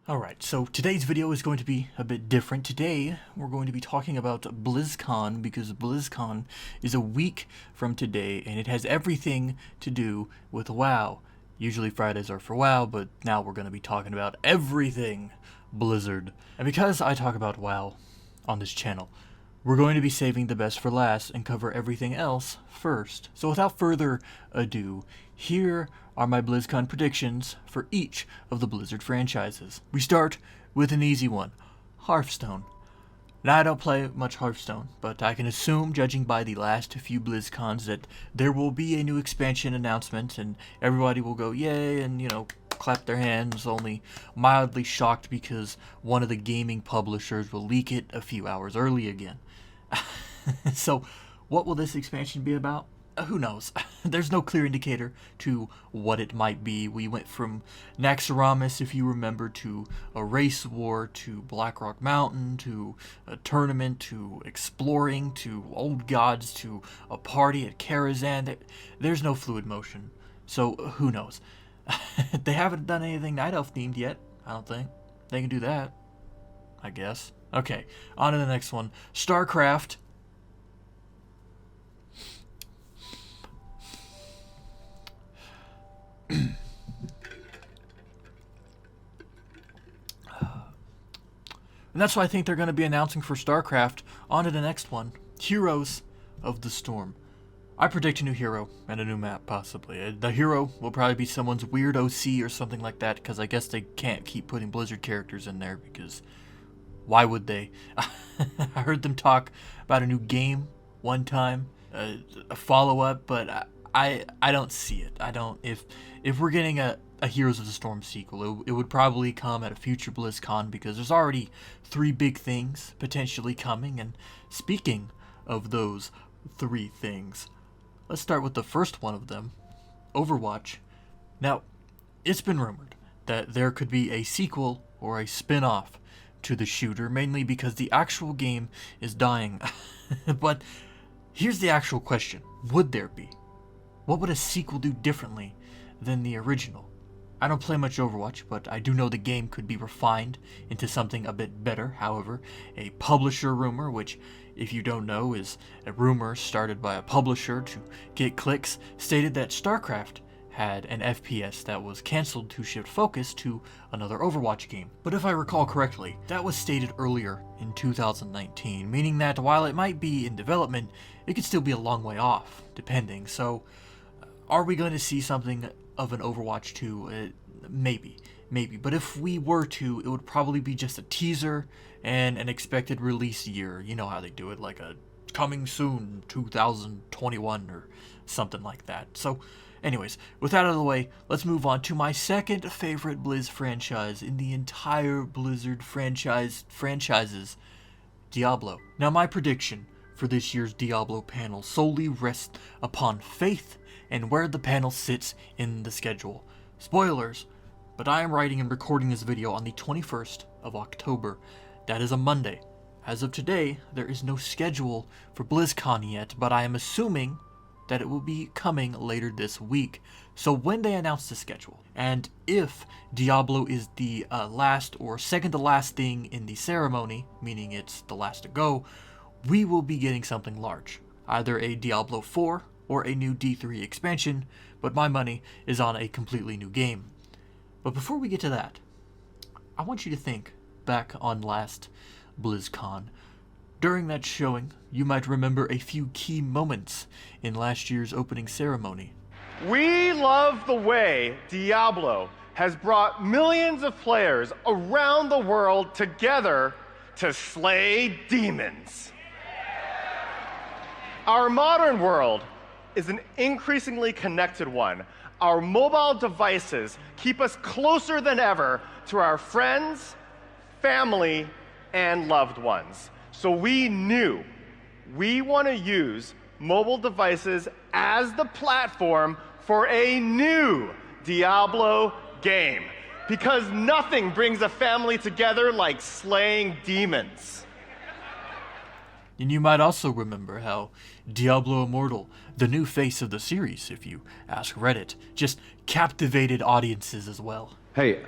Alright, so today's video is going to be a bit different. Today, we're going to be talking about BlizzCon, because BlizzCon is a week from today, and it has everything to do with WoW. Usually Fridays are for WoW, but now we're going to be talking about everything Blizzard. And because I talk about WoW on this channel, we're going to be saving the best for last and cover everything else first. So without further ado, here are my BlizzCon predictions for each of the Blizzard franchises. We start with an easy one, Hearthstone. Now, I don't play much Hearthstone, but I can assume, judging by the last few BlizzCons, that there will be a new expansion announcement and everybody will go yay and, clap their hands, only mildly shocked because one of the gaming publishers will leak it a few hours early again. So, what will this expansion be about? Who knows? There's no clear indicator to what it might be. We went from Naxxramas, if you remember, to a race war, to Blackrock Mountain, to a tournament, to exploring, to old gods, to a party at Karazhan. There's no fluid motion, so who knows? They haven't done anything Night Elf themed yet, I don't think. They can do that, I guess. Okay, on to the next one. StarCraft. And that's what I think they're going to be announcing for StarCraft. On to the next one. Heroes of the Storm. I predict a new hero and a new map, possibly. The hero will probably be someone's weird OC or something like that, because I guess they can't keep putting Blizzard characters in there, because why would they? I heard them talk about a new game one time, a follow-up, but I don't see it. I don't. If we're getting a Heroes of the Storm sequel, it would probably come at a future BlizzCon, because there's already 3 big things potentially coming. And speaking of those 3 things, let's start with the first one of them, Overwatch. Now, it's been rumored that there could be a sequel or a spin-off to the shooter, mainly because the actual game is dying. But here's the actual question. Would there be? What would a sequel do differently than the original? I don't play much Overwatch, but I do know the game could be refined into something a bit better. However, a publisher rumor, which, if you don't know, is a rumor started by a publisher to get clicks, stated that StarCraft had an FPS that was cancelled to shift focus to another Overwatch game. But if I recall correctly, that was stated earlier in 2019, meaning that while it might be in development, it could still be a long way off, depending. So, are we going to see something of an Overwatch 2? Maybe. But if we were to, it would probably be just a teaser and an expected release year. You know how they do it, like a coming soon 2021 or something like that. So, anyways, with that out of the way, let's move on to my second favorite Blizz franchise in the entire Blizzard franchises, Diablo. Now, my prediction for this year's Diablo panel solely rests upon faith and where the panel sits in the schedule. Spoilers, but I am writing and recording this video on the 21st of October. That is a Monday. As of today, there is no schedule for BlizzCon yet, but I am assuming that it will be coming later this week. So when they announce the schedule, and if Diablo is the last or second to last thing in the ceremony, meaning it's the last to go, we will be getting something large. Either a Diablo 4 or a new D3 expansion, but my money is on a completely new game. But before we get to that, I want you to think back on last BlizzCon. During that showing, you might remember a few key moments in last year's opening ceremony. We love the way Diablo has brought millions of players around the world together to slay demons. Our modern world is an increasingly connected one. Our mobile devices keep us closer than ever to our friends, family, and loved ones. So we knew we want to use mobile devices as the platform for a new Diablo game, because nothing brings a family together like slaying demons. And you might also remember how Diablo Immortal, the new face of the series if you ask Reddit, just captivated audiences as well. Hey,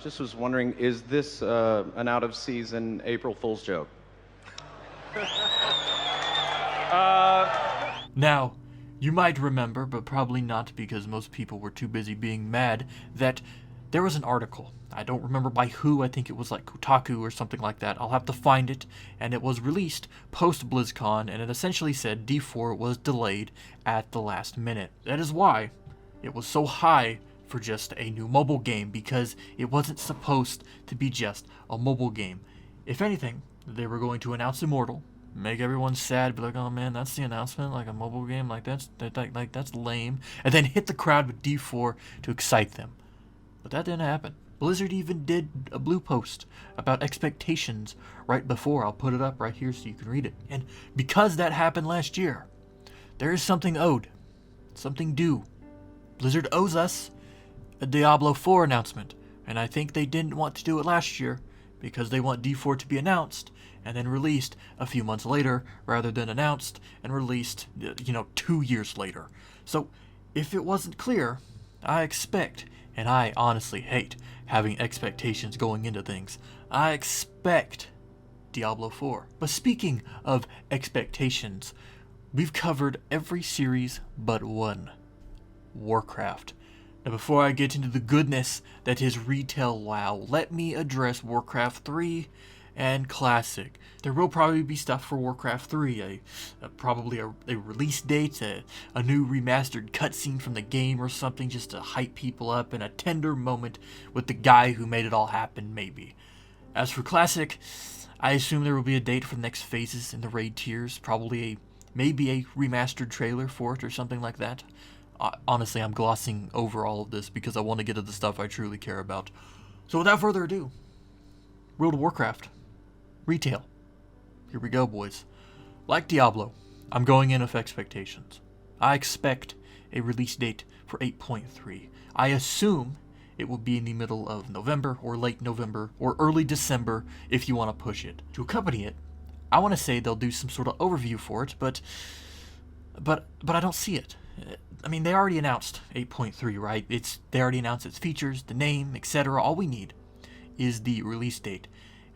just was wondering, is this an out-of-season April Fool's joke? Now, you might remember, but probably not because most people were too busy being mad, that there was an article. I don't remember by who, I think it was like Kotaku or something like that. I'll have to find it, and it was released post Blizzcon, and it essentially said D4 was delayed at the last minute. That is why it was so high for just a new mobile game, because it wasn't supposed to be just a mobile game. If anything, they were going to announce Immortal, make everyone sad, be like, "Oh man, that's the announcement, like a mobile game, like that's lame," and then hit the crowd with D4 to excite them. But that didn't happen. Blizzard even did a blue post about expectations right before. I'll put it up right here so you can read it. And because that happened last year, there is something owed, something due. Blizzard owes us a Diablo 4 announcement, and I think they didn't want to do it last year because they want D4 to be announced and then released a few months later rather than announced and released, 2 years later. So if it wasn't clear, I expect, and I honestly hate having expectations going into things, I expect Diablo 4. But speaking of expectations, we've covered every series but one, Warcraft. Now before I get into the goodness that is retail WoW, let me address Warcraft 3 and Classic. There will probably be stuff for Warcraft 3, probably a release date, a new remastered cutscene from the game or something just to hype people up, and a tender moment with the guy who made it all happen, maybe. As for Classic, I assume there will be a date for the next phases in the raid tiers, probably maybe a remastered trailer for it or something like that. Honestly, I'm glossing over all of this because I want to get to the stuff I truly care about. So without further ado, World of Warcraft. Retail. Here we go, boys. Like Diablo, I'm going in with expectations. I expect a release date for 8.3. I assume it will be in the middle of November or late November or early December if you want to push it. To accompany it, I want to say they'll do some sort of overview for it, but I don't see it. I mean, they already announced 8.3, right? They already announced its features, the name, etc. All we need is the release date.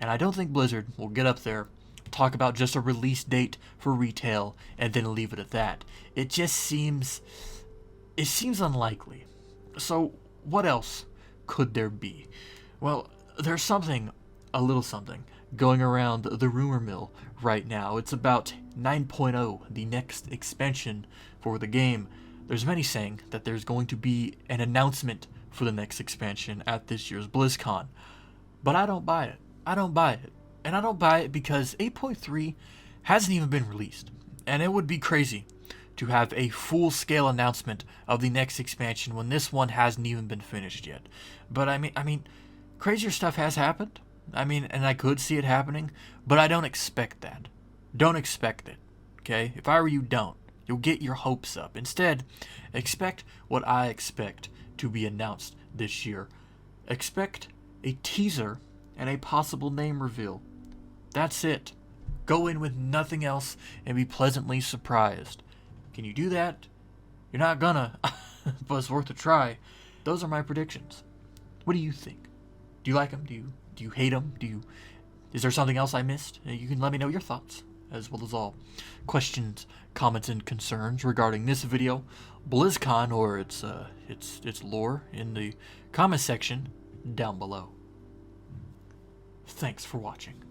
And I don't think Blizzard will get up there, talk about just a release date for retail, and then leave it at that. It seems unlikely. So what else could there be? Well, there's a little something, going around the rumor mill right now. It's about 9.0, the next expansion for the game. There's many saying that there's going to be an announcement for the next expansion at this year's BlizzCon. But I don't buy it. And I don't buy it because 8.3 hasn't even been released. And it would be crazy to have a full-scale announcement of the next expansion when this one hasn't even been finished yet. But I mean, crazier stuff has happened. And I could see it happening, but I don't expect that. Don't expect it, okay? If I were you, don't. You'll get your hopes up. Instead, expect what I expect to be announced this year. Expect a teaser and a possible name reveal. That's it. Go in with nothing else and be pleasantly surprised. Can you do that? You're not gonna, but it's worth a try. Those are my predictions. What do you think? Do you like them? Do you hate them? Is there something else I missed? You can let me know your thoughts, as well as all questions, comments, and concerns regarding this video, BlizzCon, or its lore in the comment section down below. Thanks for watching.